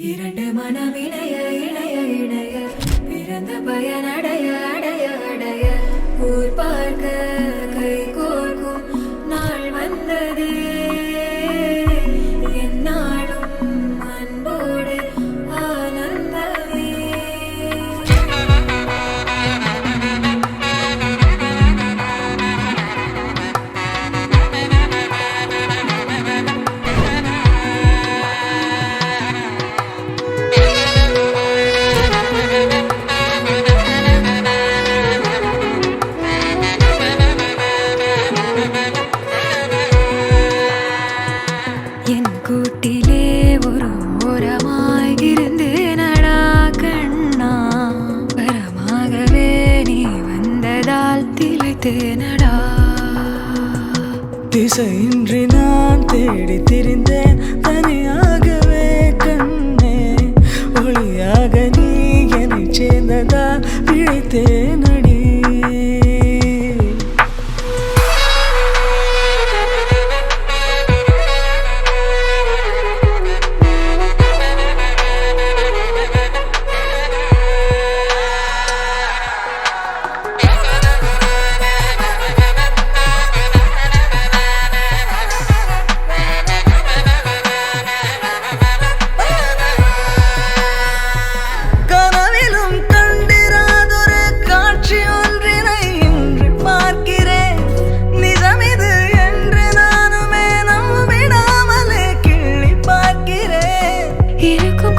இரண்டு மனம் இணைய இணைய இணைய பிறந்த பயனடைய அடைய அடைய ஊர் பார்க்க கை கோர்க்கும் நாள் வந்ததே என்னாலும் அன்போடு ஆனந்தமே. என் கூட்டிலே ஒரு ஓரமாய் இருந்தேனடா கண்ணா, வரமாகவே நீ வந்ததால் திளைத்தேனடா. திசையின்றி நான் தேடி திரிந்தேன் தனியாகவே கண்ணே, ஒளியாக நீ என்னை சேர்ந்ததா பிழைத்தேனடி. கனவிலும் கண்டிராதொரு காட்சி ஒன்றினை இன்று பார்க்கிறேன். நிஜமிது என்று நானுமே நம்பிடாமலே கிள்ளி பார்க்கிறேன். இருக்கும்